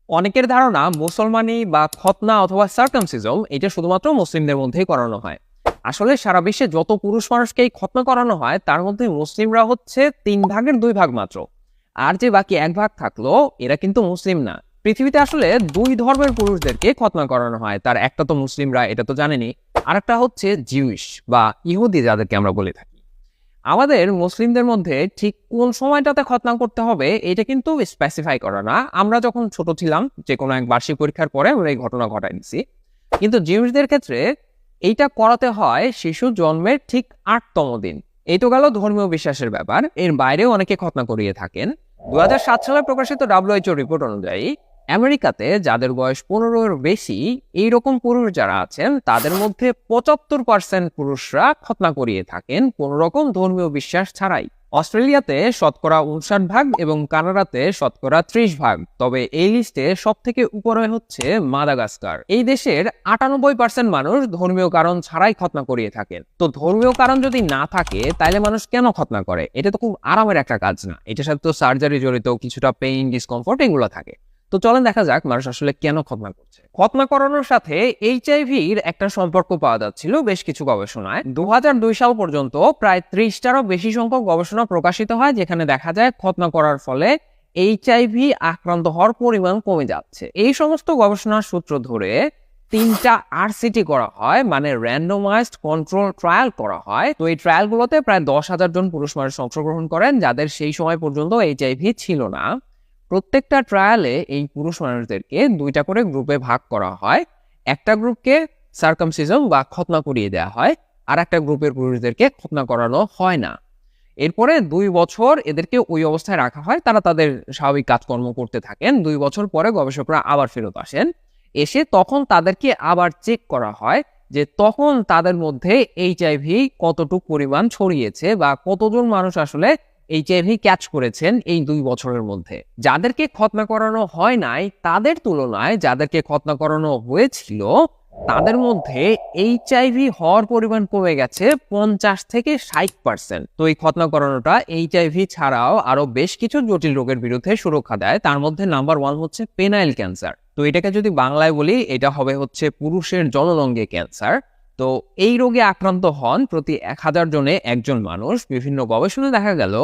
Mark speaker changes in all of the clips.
Speaker 1: অনেকের ধারণা মুসলমানি বা খতনা অথবা সার্কামসিজম এটা শুধুমাত্র মুসলিমদের মধ্যেই করানো হয়। আসলে সারা বিশ্বে যত পুরুষ মানুষকেই খতনা করানো হয় তার মধ্যে মুসলিমরা হচ্ছে 3 ভাগের 2 ভাগ মাত্র। আর যে বাকি 1 ভাগ থাকলো এরা কিন্তু মুসলিম না। পৃথিবীতে আসলে 2 ধর্মের পুরুষদেরকে খতনা করানো হয়, তার একটা তো মুসলিমরা, এটা তো জানেনই। আর একটা হচ্ছে জিউইশ বা ইহুদি যাদেরকে আমরা বলে থাকি। আমাদের মুসলিমদের মধ্যে ঠিক কোন সময়টাতে খতনা করতে হবে এটা কিন্তু স্পেসিফাই করা না। আমরা যখন ছোট ছিলাম যে কোনো এক বার্ষিক পরীক্ষার পরে আমরা এই ঘটনা ঘটাই দিছি। কিন্তু জিউসদের ক্ষেত্রে এইটা করাতে হয় শিশু জন্মের ঠিক 8তম দিন। এই তো গেল ধর্মীয় বিশ্বাসের ব্যাপার। এর বাইরেও অনেকে খতনা করিয়ে থাকেন। 2007 সালে প্রকাশিত WHO রিপোর্ট অনুযায়ী আমেরিকাতে যাদের বয়স 15-এর বেশি এইরকম পুরুষ যারা আছেন তাদের মধ্যে 75% পুরুষরা খতনা করিয়ে থাকেন কোনো রকম ধর্মীয় বিশ্বাস ছাড়াই। অস্ট্রেলিয়াতে শতকরা 59 ভাগ এবং কানাডাতে শতকরা 30 ভাগ। তবে এই লিস্টে সব থেকে উপরে হচ্ছে মাদাগাস্কার। এই দেশের 98% মানুষ ধর্মীয় কারণ ছাড়াই খতনা করিয়ে থাকেন। তো ধর্মীয় কারণ যদি না থাকে তাহলে মানুষ কেন খতনা করে? এটা তো খুব আরামের একটা কাজ না, এটার সাথে তো সার্জারি জড়িত, কিছুটা পেইন ডিসকমফোর্ট এগুলো থাকে। তো চলেন দেখা যাক মানুষ আসলে কেন খতনা করছে। খতনা করানোর সাথে এইচআইভির একটা সম্পর্ক পাওয়া যাচ্ছিল বেশ কিছু গবেষণায়। 2002 সাল পর্যন্ত প্রায় 30টারও বেশি সংখ্যক গবেষণা প্রকাশিত হয় যেখানে দেখা যায় খতনা করার ফলে এইচআইভি আক্রান্ত হওয়ার পরিমাণ কমে যাচ্ছে। এই সমস্ত গবেষণার সূত্র ধরে 3টা আরসিটি করা হয়, মানে র্যান্ডমাইজড কন্ট্রোল ট্রায়াল করা হয়। তো এই ট্রায়ালগুলোতে প্রায় 10,000 জন পুরুষ মানুষ অংশগ্রহণ করেন যাদের সেই সময় পর্যন্ত এইচআইভি ছিল না। প্রত্যেকটা ট্রায়ালে এই পুরুষ মানুষদেরকে 2টা করে গ্রুপে ভাগ করা হয়। একটা গ্রুপকে সার্কামসিজম বা খতনা করিয়ে দেওয়া হয়, আর একটা গ্রুপের পুরুষদেরকে খতনা করানো হয় না। এরপরে 2 বছর এদেরকে ওই অবস্থায় রাখা হয়, তারা তাদের স্বাভাবিক কাজকর্ম করতে থাকেন। 2 বছর পরে গবেষকরা আবার ফেরত আসেন। এসে তখন তাদেরকে আবার চেক করা হয় যে তখন তাদের মধ্যে এইচআইভি কতটুকু পরিমাণ ছড়িয়েছে বা কতজন মানুষ আসলে এইচআইভি ক্যাচ করেছেন এই 2 বছরের মধ্যে। যাদেরকে খতনা করানো হয় নাই তাদের তুলনায় যাদেরকে খতনা করানো হয়েছিল তাদের মধ্যে এইচআইভি হওয়ার পরিমাণ কমে গেছে 50 থেকে 60%। তো এই খতনা করানোটা এইচআইভি ছাড়াও আরো বেশ কিছু জটিল রোগের বিরুদ্ধে সুরক্ষা দেয়। তার মধ্যে নাম্বার 1 হচ্ছে পেনাইল ক্যান্সার। তো এটাকে যদি বাংলায় বলি এটা হবে হচ্ছে পুরুষের জননঙ্গে ক্যান্সার। তো এই রোগে আক্রান্ত হন প্রতি 1000 জনে একজন মানুষ। বিভিন্ন গবেষণায় দেখা গেল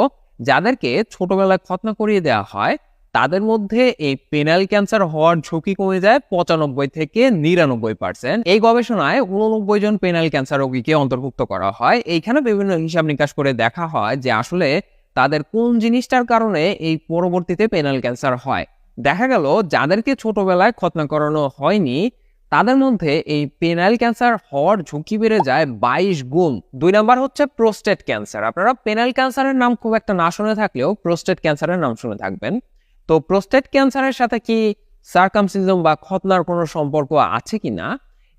Speaker 1: যাদেরকে ছোটবেলায় খতনা করিয়ে দেওয়া হয় তাদের মধ্যে এই পেনাইল ক্যান্সার হওয়ার ঝুঁকি কমে যায় 95 থেকে 99%। এই গবেষণায় 89 জন পেনাইল ক্যান্সার রোগীকে অন্তর্ভুক্ত করা হয়। এইখানে বিভিন্ন হিসাব নিকাশ করে দেখা হয় যে আসলে তাদের কোন জিনিসটার কারণে এই পরবর্তীতে পেনাইল ক্যান্সার হয়। দেখা গেল যাদেরকে ছোটবেলায় খতনা করানো হয়নি তাদের মধ্যে এই পেনাইল ক্যান্সার হওয়ার ঝুঁকি বেড়ে যায় 22 গুণ। 2 নাম্বার হচ্ছে প্রোস্টেট ক্যান্সার। আপনারা পেনাইল ক্যান্সারের নাম খুব একটা না শুনে থাকলেও প্রোস্টেট ক্যান্সারের নাম শুনে থাকবেন। তো প্রোস্টেট ক্যান্সারের সাথে কি সার্কামসিজম বা খতনার কোনো সম্পর্ক আছে কিনা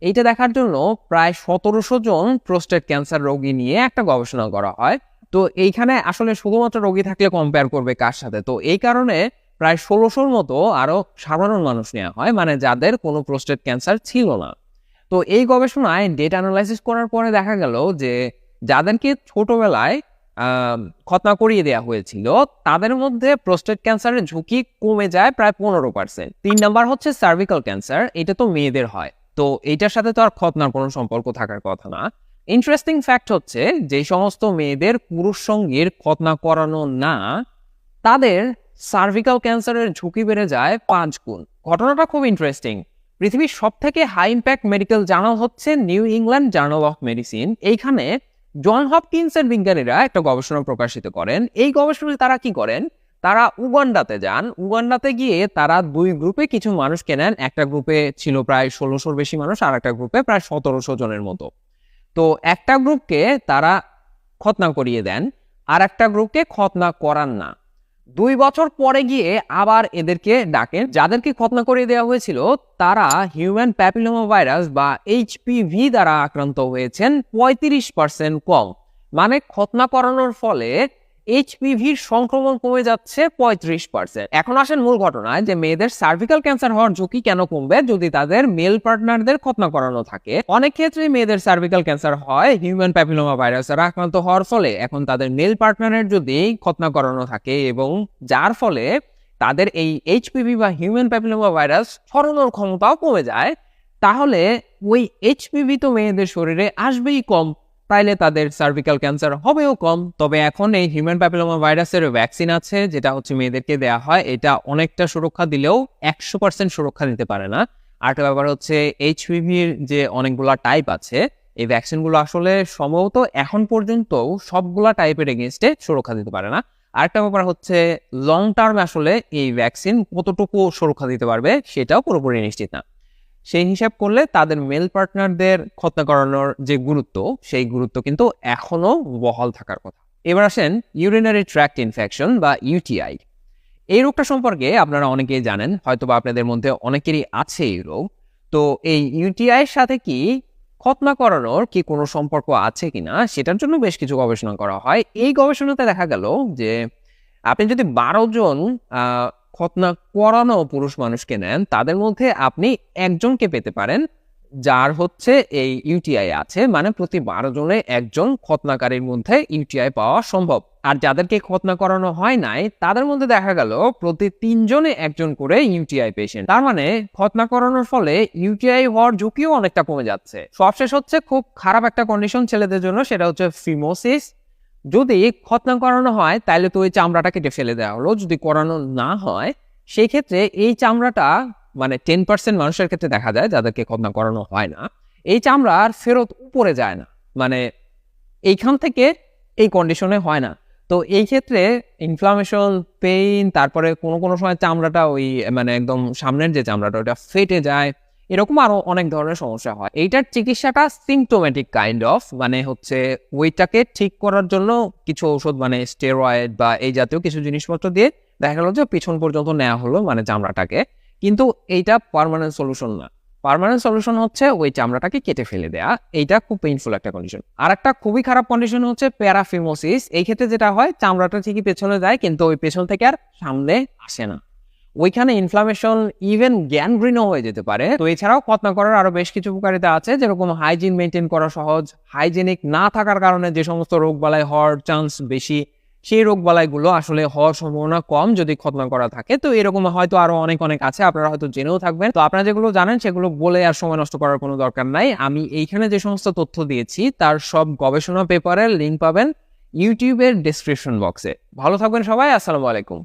Speaker 1: এইটা দেখার জন্য প্রায় 1700 জন প্রোস্টেট ক্যান্সার রোগী নিয়ে একটা গবেষণা করা হয়। তো এইখানে আসলে শুধুমাত্র রোগী থাকলে কম্পেয়ার করবে কার সাথে? তো এই কারণে প্রায় 1600-র মতো আরো সাধারণ মানুষ নেওয়া হয়, মানে যাদের কোনো প্রোস্টেট ক্যান্সার ছিল না। তো এই গবেষণায় ডেটা অ্যানালাইসিস করার পরে দেখা গেল যে যাদেরকে ছোটবেলায় খতনা করিয়ে দেওয়া হয়েছিল তাদের মধ্যে প্রোস্টেট ক্যান্সারের ঝুঁকি কমে যায় প্রায় 15%। 3 নাম্বার হচ্ছে সার্ভিক্যাল ক্যান্সার। এটা তো মেয়েদের হয়, তো এইটার সাথে তো আর খতনার কোনো সম্পর্ক থাকার কথা না। ইন্টারেস্টিং ফ্যাক্ট হচ্ছে যে সমস্ত মেয়েদের পুরুষ সঙ্গীর খতনা করানো না তাদের সার্ভিক্যাল ক্যান্সারের ঝুঁকি বেড়ে যায় 5 গুণ। ঘটনাটা খুব ইন্টারেস্টিং। পৃথিবীর সব থেকে হাই ইম্প্যাক্ট মেডিকেল জার্নাল হচ্ছে new England journal of medicine. এইখানে জন হপকিন্সের বিজ্ঞানীরা একটা গবেষণা প্রকাশিত করেন। এই গবেষণায় তারা কি করেন, তারা উগান্ডাতে যান। উগান্ডাতে গিয়ে তারা 2 গ্রুপে কিছু মানুষকে নেন। একটা গ্রুপে ছিল প্রায় 1600-র বেশি মানুষ, আর একটা গ্রুপে প্রায় 1700 জনের মতো। তো একটা গ্রুপকে তারা খতনা করিয়ে দেন, আর একটা গ্রুপকে খতনা করান না। 2 বছর পরে গিয়ে আবার এদেরকে ডাকেন। যাদেরকে খতনা করিয়ে দেওয়া হয়েছিল তারা হিউম্যান প্যাপিলোমা ভাইরাস বা এইচপিভি দ্বারা আক্রান্ত হয়েছেন 35% কম। মানে খতনা করানোর ফলে এইচপিভির সংক্রমণ কমে যাচ্ছে 35%। এখন আসেন মূল ঘটনায় যে মেয়েদের সার্ভিক্যাল ক্যান্সার হওয়ার ঝুঁকি কেন কমবে যদি তাদের মেল পার্টনারদের খতনা করানো থাকে। অনেক ক্ষেত্রে মেয়েদের সার্ভিক্যাল ক্যান্সার হয় হিউম্যান প্যাপিলোমা ভাইরাসের আক্রান্ত হওয়ার ফলে। এখন তাদের মেল পার্টনারের যদি খতনা করানো থাকে এবং যার ফলে তাদের এই এইচপিভি বা হিউম্যান প্যাপিলোমা ভাইরাস ছড়ানোর ক্ষমতাও কমে যায়, তাহলে ওই এইচপিভি তো মেয়েদের শরীরে আসবেই কম, তাইলে তাদের সার্ভিক্যাল ক্যান্সার হবেও কম। তবে এখন এই হিউম্যান প্যাপিলোমা ভাইরাসের ভ্যাকসিন আছে, যেটা হচ্ছে মেয়েদেরকে দেওয়া হয়। এটা অনেকটা সুরক্ষা দিলেও 100% সুরক্ষা দিতে পারে না। আরেকটা ব্যাপার হচ্ছে এইচপিভির যে অনেকগুলা টাইপ আছে, এই ভ্যাকসিনগুলো আসলে সম্ভবত এখন পর্যন্ত সবগুলা টাইপের এগেনস্টে সুরক্ষা দিতে পারে না। আরেকটা ব্যাপার হচ্ছে লং টার্মে আসলে এই ভ্যাকসিন কতটুকু সুরক্ষা দিতে পারবে সেটাও পুরোপুরি নিশ্চিত না। সেই হিসাব করলে তাদের মেল পার্টনারদের খতনা করানোর যে গুরুত্ব, সেই গুরুত্ব কিন্তু এখনো বহাল থাকার কথা। এবার আসেন ইউরিনারি ট্র্যাক্ট ইনফেকশন বা ইউটিআই। এই রোগটা সম্পর্কে আপনারা অনেকেই জানেন, হয়তোবা আপনাদের মধ্যে অনেকেরই আছে এই রোগ। তো এই ইউটিআই এর সাথে কি খতনা করানোর কি কোনো সম্পর্ক আছে কিনা সেটার জন্য বেশ কিছু গবেষণা করা হয়। এই গবেষণাতে দেখা গেল যে আপনি যদি 12 জন খতনা করানো পুরুষ মানুষকে নেন, তাদের মধ্যে আপনি একজনকে পেতে পারেন যার হচ্ছে এই ইউটিআই আছে। মানে প্রতি 12 জনে একজন খতনাকারীর মধ্যে ইউটিআই পাওয়া সম্ভব। আর যাদেরকে খতনা করানো হয় নাই, তাদের মধ্যে দেখা গেল প্রতি 3 জনে একজন করে ইউটিআই পেশেন্ট। তার মানে খতনা করানোর ফলে ইউটিআই হওয়ার ঝুঁকিও অনেকটা কমে যাচ্ছে। সবশেষ হচ্ছে খুব খারাপ একটা কন্ডিশন ছেলেদের জন্য, সেটা হচ্ছে ফিমোসিস। যদি খতনা করানো হয় তাহলে তো ওই চামড়াটা কেটে ফেলে দেওয়া হলো, যদি করানো না হয় সেই ক্ষেত্রে এই চামড়াটা মানে 10% মানুষের ক্ষেত্রে দেখা যায় যাদেরকে খতনা করানো হয় না, এই চামড়া আর ফেরত উপরে যায় না, মানে এইখান থেকে এই কন্ডিশনে হয় না। তো এই ক্ষেত্রে ইনফ্লামেশন, পেইন, তারপরে কোনো কোনো সময় চামড়াটা ওই মানে একদম সামনের যে চামড়াটা ওটা ফেটে যায়, এরকম আরো অনেক ধরনের সমস্যা হয়। এইটার চিকিৎসাটা সিমটোমেটিক কাইন্ড অফ, মানে হচ্ছে ওইটাকে ঠিক করার জন্য কিছু ঔষধ মানে স্টেরয়েড বা এই জাতীয় কিছু জিনিসপত্র দিয়ে দেখা গেল যে পিছন পর্যন্ত নেওয়া হলো মানে চামড়াটাকে, কিন্তু এইটা পার্মানেন্ট সলিউশন না। পার্মানেন্ট সলিউশন হচ্ছে ওই চামড়াটাকে কেটে ফেলে দেয়া। এইটা খুব পেইনফুল একটা কন্ডিশন। আর একটা খুবই খারাপ কন্ডিশন হচ্ছে প্যারাফিমোসিস। এই ক্ষেত্রে যেটা হয়, চামড়াটা ঠিকই পেছনে যায় কিন্তু ওই পেছন থেকে আর সামনে আসে না, ওইখানে ইনফ্লামেশন, ইভেন গ্যানগ্রিনও হয়ে যেতে পারে। তো এছাড়াও খতনা করার আরো বেশ কিছু উপকারিতা আছে, যেরকম হাইজিন মেনটেন করা সহজ। হাইজেনিক না থাকার কারণে যে সমস্ত রোগবালাই হওয়ার চান্স বেশি, সেই রোগবালাইগুলো আসলে হওয়ার সম্ভাবনা কম যদি খতনা করা থাকে। তো এরকম হয়তো আরো অনেক অনেক আছে, আপনারা হয়তো জেনেও থাকবেন। তো আপনারা যেগুলো জানেন সেগুলো বলে আর সময় নষ্ট করার কোনো দরকার নাই। আমি এইখানে যে সমস্ত তথ্য দিয়েছি তার সব গবেষণা পেপারের লিঙ্ক পাবেন ইউটিউবের ডেসক্রিপশন বক্সে। ভালো থাকবেন সবাই, আসসালামু আলাইকুম।